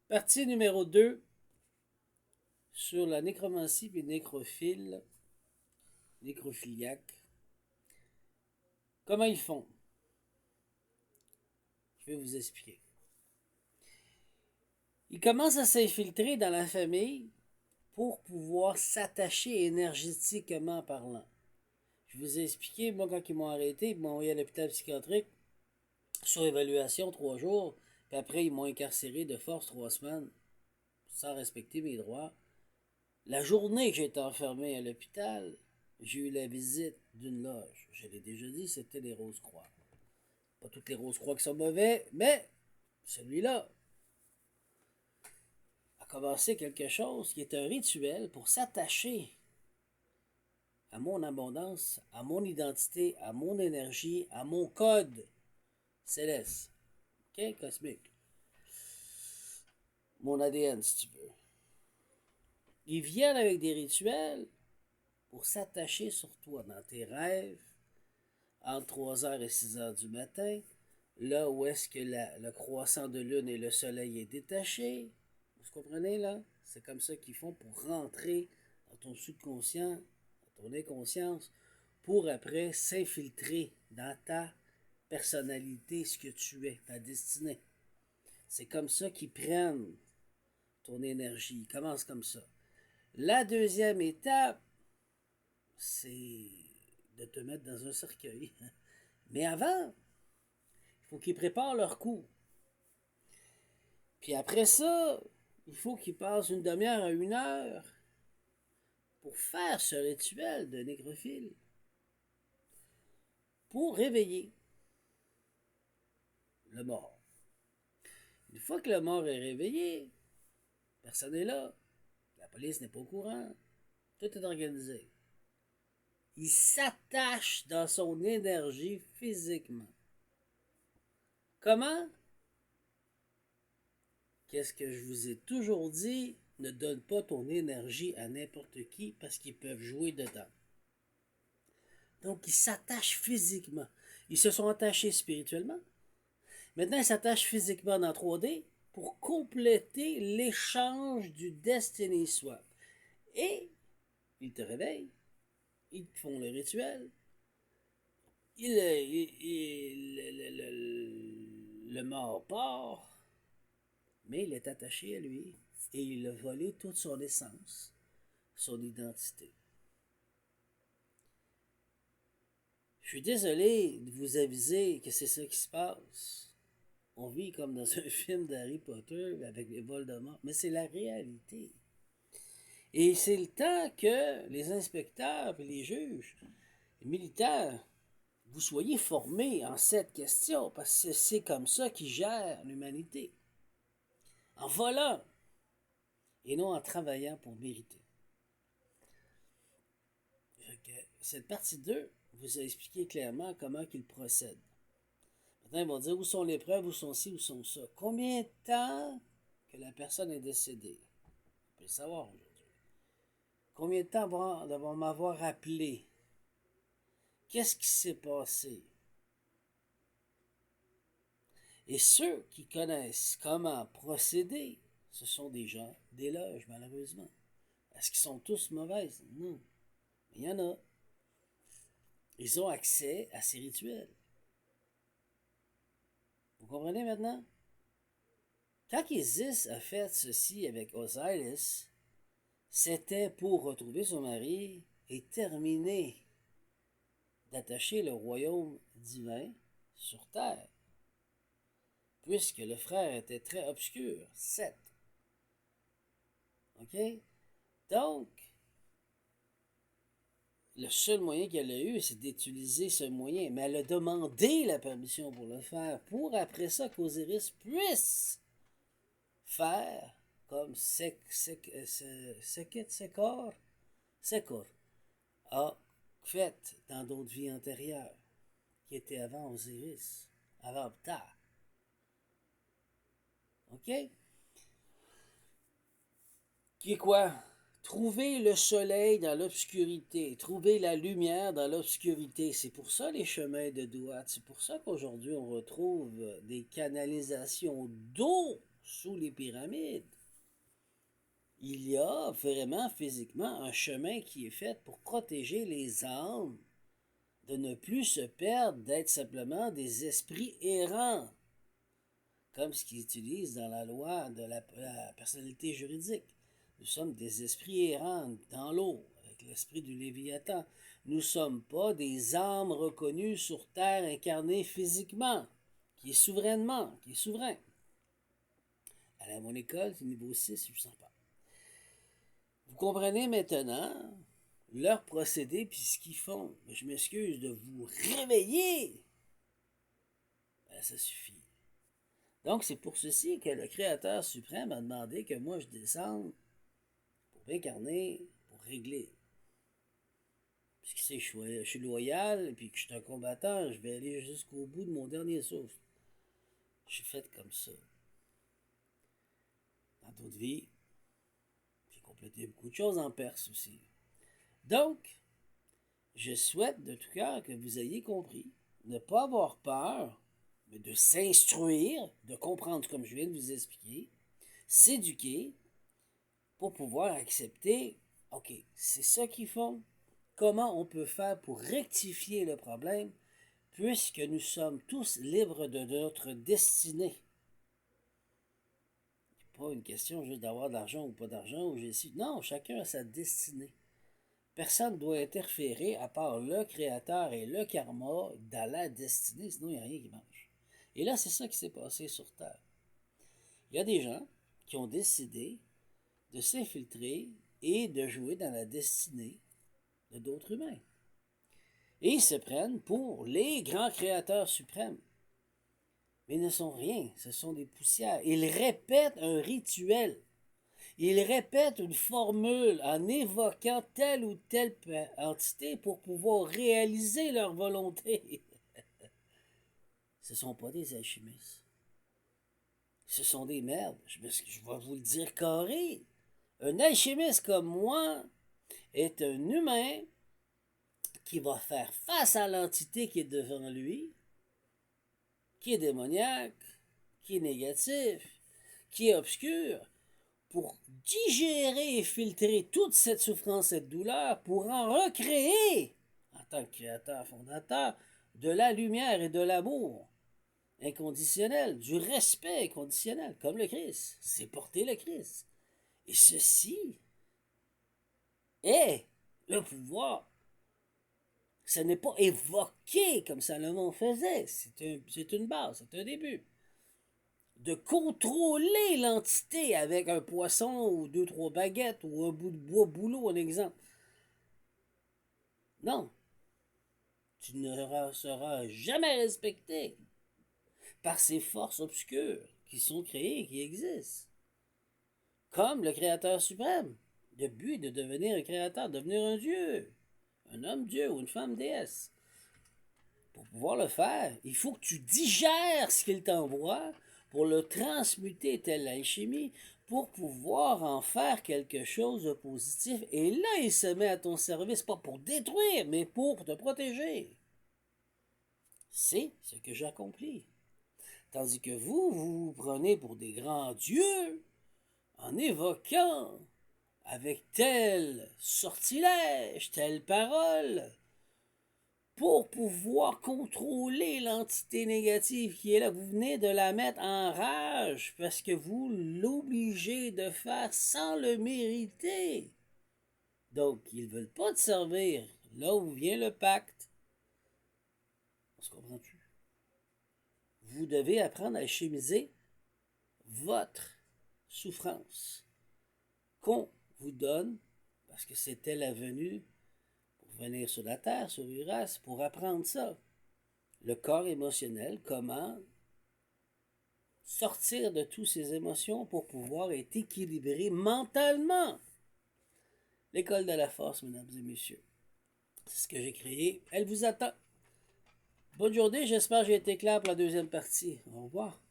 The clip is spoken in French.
Partie numéro 2 sur la nécromancie et nécrophiliaque. Comment ils font? Je vais vous expliquer. Ils commencent à s'infiltrer dans la famille pour pouvoir s'attacher énergétiquement parlant. Je vous ai expliqué, moi, quand ils m'ont arrêté, ils m'ont envoyé à l'hôpital psychiatrique sur évaluation 3 jours, puis après, ils m'ont incarcéré de force 3 semaines sans respecter mes droits. La journée que j'ai été enfermé à l'hôpital, j'ai eu la visite d'une loge. Je l'ai déjà dit, c'était les Rose-Croix. Pas toutes les Rose-Croix qui sont mauvais, mais celui-là a commencé quelque chose qui est un rituel pour s'attacher à mon abondance, à mon identité, à mon énergie, à mon code céleste. OK? Cosmique. Mon ADN, si tu veux. Ils viennent avec des rituels pour s'attacher sur toi dans tes rêves, entre 3 heures et 6 heures du matin, là où est-ce que le croissant de lune et le soleil est détaché. Vous comprenez là? C'est comme ça qu'ils font pour rentrer dans ton subconscient, dans ton inconscience, pour après s'infiltrer dans ta personnalité, ce que tu es, ta destinée. C'est comme ça qu'ils prennent ton énergie. Ils commencent comme ça. La deuxième étape, c'est de te mettre dans un cercueil. Mais avant, il faut qu'ils préparent leur coup. Puis après ça, il faut qu'ils passent une demi-heure à 1 heure pour faire ce rituel de nécrophile, pour réveiller le mort. Une fois que le mort est réveillé, personne n'est là, la police n'est pas au courant, tout est organisé. Il s'attache dans son énergie physiquement. Comment? Qu'est-ce que je vous ai toujours dit? Ne donne pas ton énergie à n'importe qui parce qu'ils peuvent jouer dedans. Donc, ils s'attachent physiquement. Ils se sont attachés spirituellement. Maintenant, ils s'attachent physiquement dans 3D pour compléter l'échange du Destiny Swap. Et ils te réveillent. Ils te font le rituel. Le mort part, mais il est attaché à lui et il a volé toute son essence, son identité. Je suis désolé de vous aviser que c'est ça qui se passe. On vit comme dans un film d'Harry Potter avec les Voldemort, mais c'est la réalité. Et c'est le temps que les inspecteurs et les juges, les militaires, vous soyez formés en cette question, parce que c'est comme ça qu'ils gèrent l'humanité. En volant et non en travaillant pour mériter. Cette partie 2 vous a expliqué clairement comment qu'ils procèdent. Maintenant, ils vont dire où sont les preuves, où sont ci, où sont ça. Combien de temps que la personne est décédée? On peut le savoir aujourd'hui. Combien de temps vont m'avoir appelé? Qu'est-ce qui s'est passé? Et ceux qui connaissent comment procéder, ce sont des gens d'éloge, malheureusement. Est-ce qu'ils sont tous mauvaises? Non. Mais il y en a. Ils ont accès à ces rituels. Vous comprenez maintenant? Quand Isis a fait ceci avec Osiris, c'était pour retrouver son mari et terminer d'attacher le royaume divin sur terre, puisque le frère était très obscur, Seth. OK? Donc, le seul moyen qu'elle a eu, c'est d'utiliser ce moyen. Mais elle a demandé la permission pour le faire, pour après ça qu'Osiris puisse faire comme Sekor a fait dans d'autres vies antérieures, qui étaient avant Osiris, avant Ptah. OK? Qui est quoi? Trouver le soleil dans l'obscurité, trouver la lumière dans l'obscurité. C'est pour ça les chemins de Douat. C'est pour ça qu'aujourd'hui on retrouve des canalisations d'eau sous les pyramides. Il y a vraiment physiquement un chemin qui est fait pour protéger les âmes de ne plus se perdre, d'être simplement des esprits errants, comme ce qu'ils utilisent dans la loi de la personnalité juridique. Nous sommes des esprits errants dans l'eau, avec l'esprit du Léviathan. Nous ne sommes pas des âmes reconnues sur terre incarnées physiquement, qui est souverain. À mon école, c'est niveau 6, je ne sens pas. Vous comprenez maintenant leur procédé puis ce qu'ils font. Je m'excuse de vous réveiller. Ben, ça suffit. Donc, c'est pour ceci que le Créateur suprême a demandé que moi je descende pour m'incarner, pour régler. Puisque c'est, je suis loyal et puis que je suis un combattant, je vais aller jusqu'au bout de mon dernier souffle. Je suis fait comme ça. Dans d'autres vies, j'ai complété beaucoup de choses en Perse aussi. Donc, je souhaite de tout cœur que vous ayez compris, ne pas avoir peur, mais de s'instruire, de comprendre comme je viens de vous expliquer, s'éduquer pour pouvoir accepter, ok, c'est ça qu'ils font, comment on peut faire pour rectifier le problème, puisque nous sommes tous libres de notre destinée. C'est pas une question juste d'avoir de l'argent ou pas d'argent, ou non, chacun a sa destinée. Personne ne doit interférer à part le Créateur et le karma dans la destinée, sinon il n'y a rien qui marche. Et là, c'est ça qui s'est passé sur Terre. Il y a des gens qui ont décidé de s'infiltrer et de jouer dans la destinée de d'autres humains. Et ils se prennent pour les grands créateurs suprêmes. Mais ils ne sont rien, ce sont des poussières. Ils répètent un rituel. Ils répètent une formule en évoquant telle ou telle entité pour pouvoir réaliser leur volonté. Ce ne sont pas des alchimistes. Ce sont des merdes. Je vais vous le dire carré. Un alchimiste comme moi est un humain qui va faire face à l'entité qui est devant lui, qui est démoniaque, qui est négatif, qui est obscur, pour digérer et filtrer toute cette souffrance, cette douleur, pour en recréer, en tant que créateur fondateur, de la lumière et de l'amour inconditionnel, du respect inconditionnel, comme le Christ. C'est porter le Christ. Et ceci est le pouvoir. Ce n'est pas évoqué comme Salomon faisait. C'est une base, c'est un début. De contrôler l'entité avec un poisson ou 2-3 baguettes ou un bout de bois boulot, un exemple. Non. Tu ne seras jamais respecté par ces forces obscures qui sont créées, qui existent. Comme le Créateur suprême. Le but est de devenir un créateur, de devenir un dieu. Un homme dieu ou une femme déesse. Pour pouvoir le faire, il faut que tu digères ce qu'il t'envoie pour le transmuter telle l'alchimie, pour pouvoir en faire quelque chose de positif. Et là, il se met à ton service, pas pour détruire, mais pour te protéger. C'est ce que j'accomplis. Tandis que vous vous prenez pour des grands dieux en évoquant avec tel sortilège, telle parole, pour pouvoir contrôler l'entité négative qui est là. Vous venez de la mettre en rage parce que vous l'obligez de faire sans le mériter. Donc, ils ne veulent pas te servir. Là où vient le pacte. On se comprend-tu? Vous devez apprendre à alchimiser votre souffrance qu'on vous donne, parce que c'était la venue pour venir sur la terre, sur Uras, pour apprendre ça. Le corps émotionnel, comment sortir de toutes ces émotions pour pouvoir être équilibré mentalement. L'école de la force, mesdames et messieurs. C'est ce que j'ai créé. Elle vous attend. Bonne journée, j'espère que j'ai été clair pour la deuxième partie. Au revoir.